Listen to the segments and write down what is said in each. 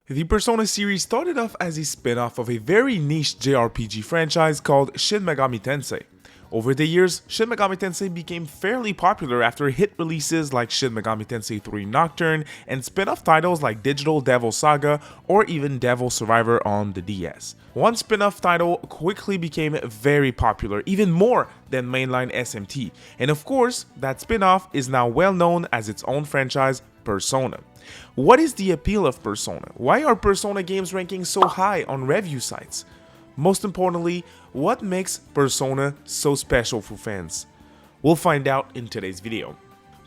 The Persona series started off as a spin-off of a very niche JRPG franchise called Shin Megami Tensei. Over the years, Shin Megami Tensei became fairly popular after hit releases like Shin Megami Tensei 3 Nocturne and spin-off titles like Digital Devil Saga or even Devil Survivor on the DS. One spin-off title quickly became very popular, even more than mainline SMT, and of course, that spin-off is now well known as its own franchise, Persona. What is the appeal of Persona? Why are Persona games ranking so high on review sites? Most importantly, what makes Persona so special for fans? We'll find out in today's video.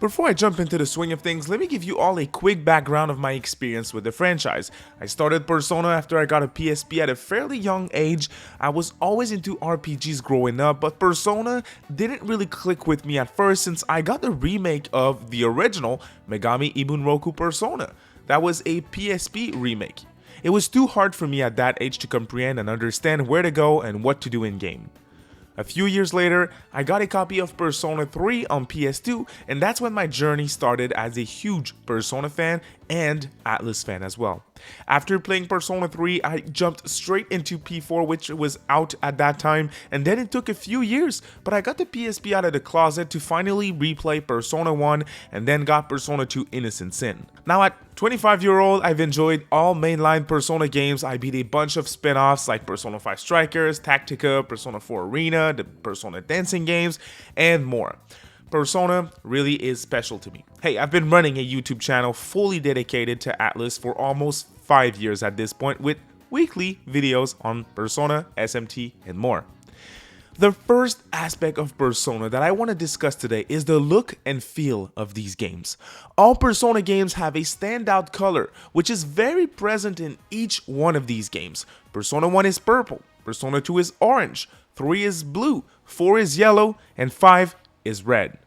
Before I jump into the swing of things, let me give you all a quick background of my experience with the franchise. I started Persona after I got a PSP at a fairly young age. I was always into RPGs growing up, but Persona didn't really click with me at first since I got the remake of the original Megami Ibunroku Persona. That was a PSP remake. It was too hard for me at that age to comprehend and understand where to go and what to do in game. A few years later, I got a copy of Persona 3 on PS2, and that's when my journey started as a huge Persona fan and ATLUS fan as well. After playing Persona 3, I jumped straight into P4, which was out at that time, and then it took a few years, but I got the PSP out of the closet to finally replay Persona 1 and then got Persona 2 Innocent Sin. Now at 25-year-old, I've enjoyed all mainline Persona games. I beat a bunch of spin-offs like Persona 5 Strikers, Tactica, Persona 4 Arena, the Persona dancing games, and more. Persona really is special to me. Hey, I've been running a YouTube channel fully dedicated to ATLUS for almost 5 years at this point, with weekly videos on Persona, SMT, and more. The first aspect of Persona that I want to discuss today is the look and feel of these games. All Persona games have a standout color, which is very present in each one of these games. Persona 1 is purple, Persona 2 is orange, 3 is blue, 4 is yellow, and 5 is red.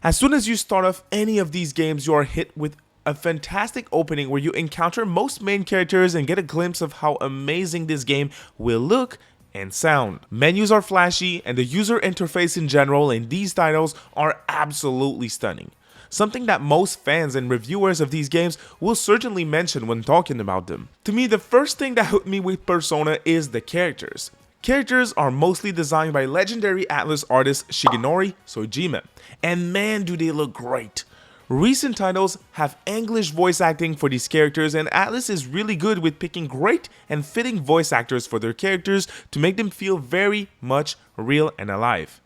As soon as you start off any of these games, you are hit with a fantastic opening where you encounter most main characters and get a glimpse of how amazing this game will look and sound. Menus are flashy, and the user interface in general in these titles are absolutely stunning. Something that most fans and reviewers of these games will certainly mention when talking about them. To me, the first thing that hooked me with Persona is the characters. Characters are mostly designed by legendary ATLUS artist Shigenori Sojima, and man do they look great. Recent titles have English voice acting for these characters, and ATLUS is really good with picking great and fitting voice actors for their characters to make them feel very much real and alive.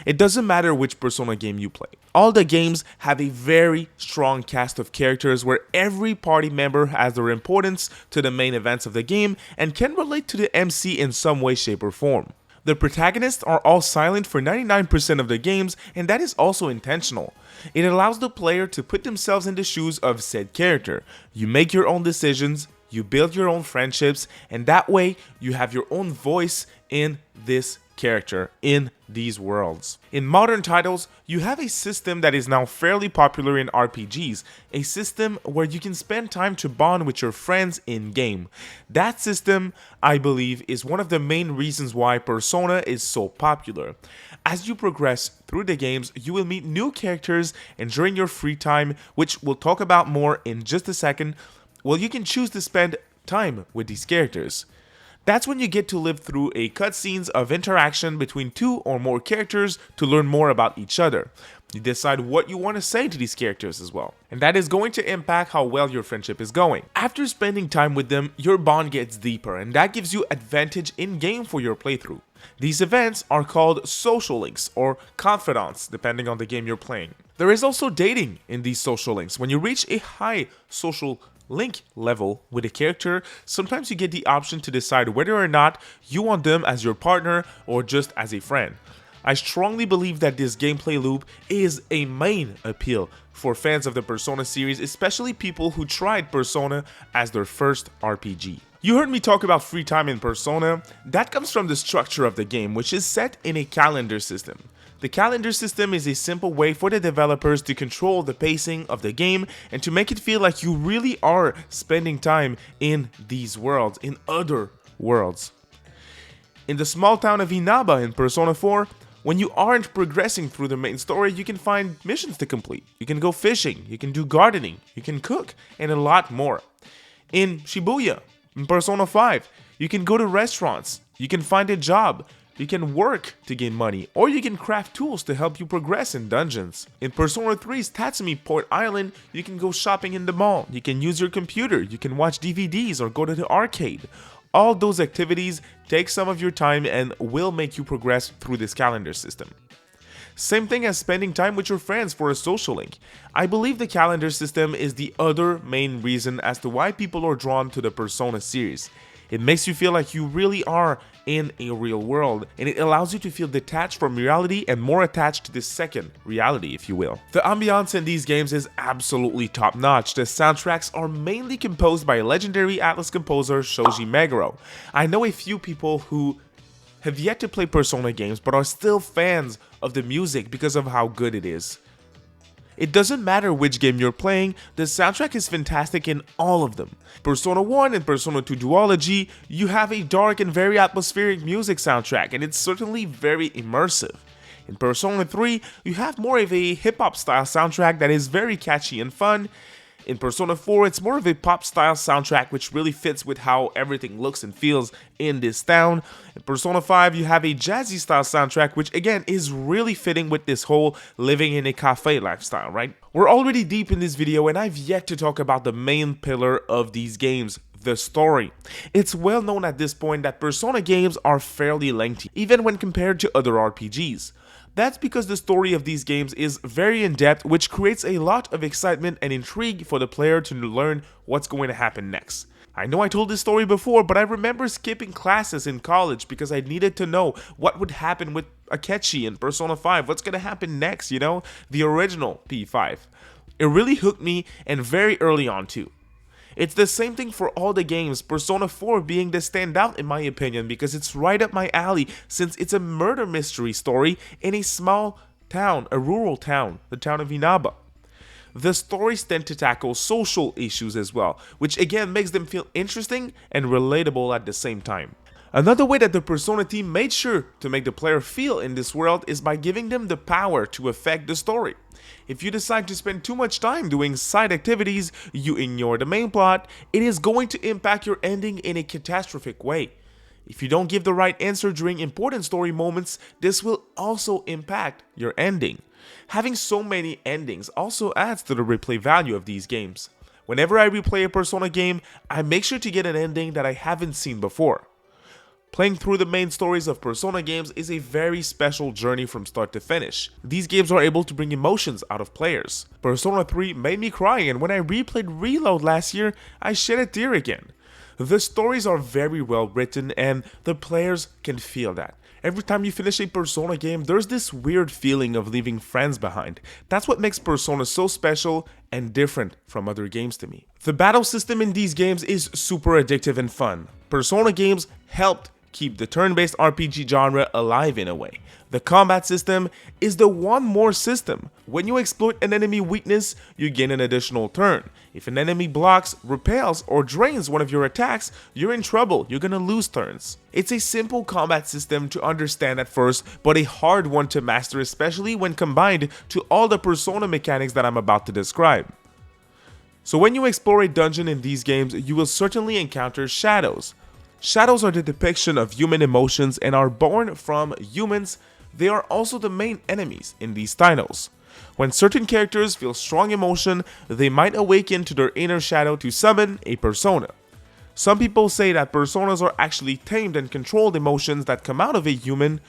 It doesn't matter which Persona game you play. All the games have a very strong cast of characters where every party member has their importance to the main events of the game and can relate to the MC in some way, shape, or form. The protagonists are all silent for 99% of the games, and that is also intentional. It allows the player to put themselves in the shoes of said character. You make your own decisions, you build your own friendships, and that way you have your own voice in this character, in these worlds. In modern titles, you have a system that is now fairly popular in RPGs, a system where you can spend time to bond with your friends in-game. That system, I believe, is one of the main reasons why Persona is so popular. As you progress through the games, you will meet new characters, and during your free time, which we'll talk about more in just a second, well, you can choose to spend time with these characters. That's when you get to live through a cutscenes of interaction between two or more characters to learn more about each other. You decide what you want to say to these characters as well, and that is going to impact how well your friendship is going. After spending time with them, your bond gets deeper, and that gives you advantage in-game for your playthrough. These events are called social links or confidants, depending on the game you're playing. There is also dating in these social links. When you reach a high social link level with a character, sometimes you get the option to decide whether or not you want them as your partner or just as a friend. I strongly believe that this gameplay loop is a main appeal for fans of the Persona series, especially people who tried Persona as their first RPG. You heard me talk about free time in Persona. That comes from the structure of the game, which is set in a calendar system. The calendar system is a simple way for the developers to control the pacing of the game and to make it feel like you really are spending time in these worlds, in other worlds. In the small town of Inaba in Persona 4, when you aren't progressing through the main story, you can find missions to complete. You can go fishing, you can do gardening, you can cook, and a lot more. In Shibuya, in Persona 5, you can go to restaurants, you can find a job, you can work to gain money, or you can craft tools to help you progress in dungeons. In Persona 3's Tatsumi Port Island, you can go shopping in the mall, you can use your computer, you can watch DVDs or go to the arcade. All those activities take some of your time and will make you progress through this calendar system. Same thing as spending time with your friends for a social link. I believe the calendar system is the other main reason as to why people are drawn to the Persona series. It makes you feel like you really are in a real world, and it allows you to feel detached from reality and more attached to this second reality, if you will. The ambiance in these games is absolutely top notch. The soundtracks are mainly composed by legendary ATLUS composer Shoji Meguro. I know a few people who have yet to play Persona games but are still fans of the music because of how good it is. It doesn't matter which game you're playing, the soundtrack is fantastic in all of them. Persona 1 and Persona 2 Duology, you have a dark and very atmospheric music soundtrack, and it's certainly very immersive. In Persona 3, you have more of a hip-hop style soundtrack that is very catchy and fun. In Persona 4, it's more of a pop-style soundtrack which really fits with how everything looks and feels in this town. In Persona 5, you have a jazzy-style soundtrack which again is really fitting with this whole living in a cafe lifestyle, right? We're already deep in this video and I've yet to talk about the main pillar of these games, the story. It's well known at this point that Persona games are fairly lengthy, even when compared to other RPGs. That's because the story of these games is very in-depth, which creates a lot of excitement and intrigue for the player to learn what's going to happen next. I know I told this story before, but I remember skipping classes in college because I needed to know what would happen with Akechi in Persona 5, what's going to happen next, you know, the original P5. It really hooked me, and very early on too. It's the same thing for all the games, Persona 4 being the standout in my opinion because it's right up my alley since it's a murder mystery story in a small town, a rural town, the town of Inaba. The stories tend to tackle social issues as well, which again makes them feel interesting and relatable at the same time. Another way that the Persona team made sure to make the player feel in this world is by giving them the power to affect the story. If you decide to spend too much time doing side activities, you ignore the main plot, it is going to impact your ending in a catastrophic way. If you don't give the right answer during important story moments, this will also impact your ending. Having so many endings also adds to the replay value of these games. Whenever I replay a Persona game, I make sure to get an ending that I haven't seen before. Playing through the main stories of Persona games is a very special journey from start to finish. These games are able to bring emotions out of players. Persona 3 made me cry, and when I replayed Reload last year, I shed a tear again. The stories are very well written and the players can feel that. Every time you finish a Persona game, there's this weird feeling of leaving friends behind. That's what makes Persona so special and different from other games to me. The battle system in these games is super addictive and fun. Persona games helped keep the turn-based RPG genre alive in a way. The combat system is the one more system. When you exploit an enemy weakness, you gain an additional turn. If an enemy blocks, repels, or drains one of your attacks, you're in trouble, you're gonna lose turns. It's a simple combat system to understand at first, but a hard one to master, especially when combined to all the Persona mechanics that I'm about to describe. So when you explore a dungeon in these games, you will certainly encounter shadows. Shadows are the depiction of human emotions and are born from humans. They are also the main enemies in these titles. When certain characters feel strong emotion, they might awaken to their inner shadow to summon a persona. Some people say that personas are actually tamed and controlled emotions that come out of a human.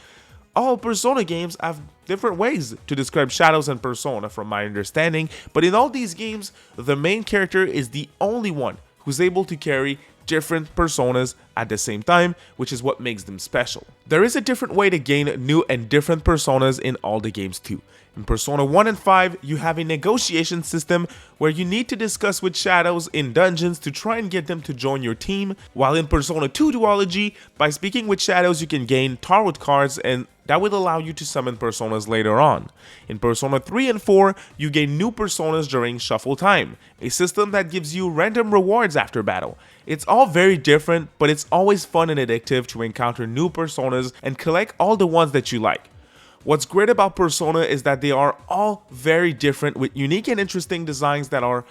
All Persona games have different ways to describe shadows and persona from my understanding, but in all these games, the main character is the only one who's able to carry different personas at the same time, which is what makes them special. There is a different way to gain new and different personas in all the games too. In Persona 1 and 5, you have a negotiation system where you need to discuss with shadows in dungeons to try and get them to join your team, while in Persona 2 Duology, by speaking with shadows you can gain tarot cards and that will allow you to summon personas later on. In Persona 3 and 4, you gain new personas during shuffle time, a system that gives you random rewards after battle. It's all very different, but it's always fun and addictive to encounter new personas and collect all the ones that you like. What's great about Persona is that they are all very different with unique and interesting designs that are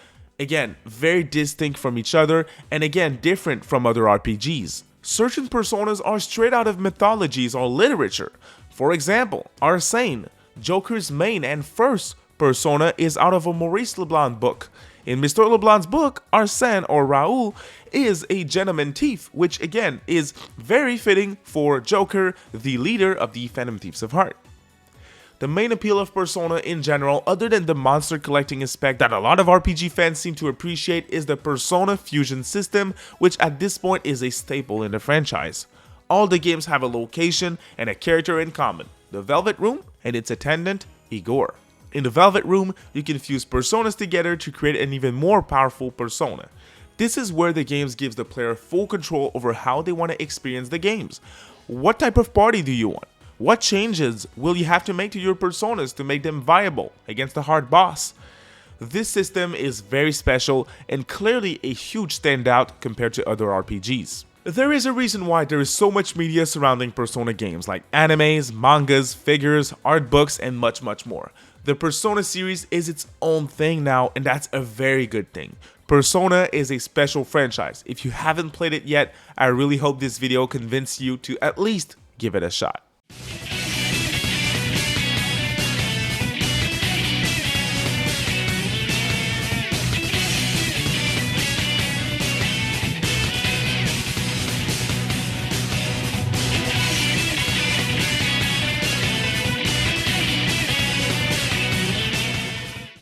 Again, very distinct from each other, and again, different from other RPGs. Certain personas are straight out of mythologies or literature. For example, Arsene, Joker's main and first persona, is out of a Maurice Leblanc book. In Mr. Leblanc's book, Arsene, or Raoul, is a gentleman thief, which again is very fitting for Joker, the leader of the Phantom Thieves of Heart. The main appeal of Persona in general, other than the monster collecting aspect that a lot of RPG fans seem to appreciate, is the Persona Fusion system, which at this point is a staple in the franchise. All the games have a location and a character in common, the Velvet Room and its attendant, Igor. In the Velvet Room, you can fuse personas together to create an even more powerful persona. This is where the games gives the player full control over how they want to experience the games. What type of party do you want? What changes will you have to make to your personas to make them viable against a hard boss? This system is very special and clearly a huge standout compared to other RPGs. There is a reason why there is so much media surrounding Persona games, like animes, mangas, figures, art books, and much more. The Persona series is its own thing now, and that's a very good thing. Persona is a special franchise. If you haven't played it yet, I really hope this video convinced you to at least give it a shot.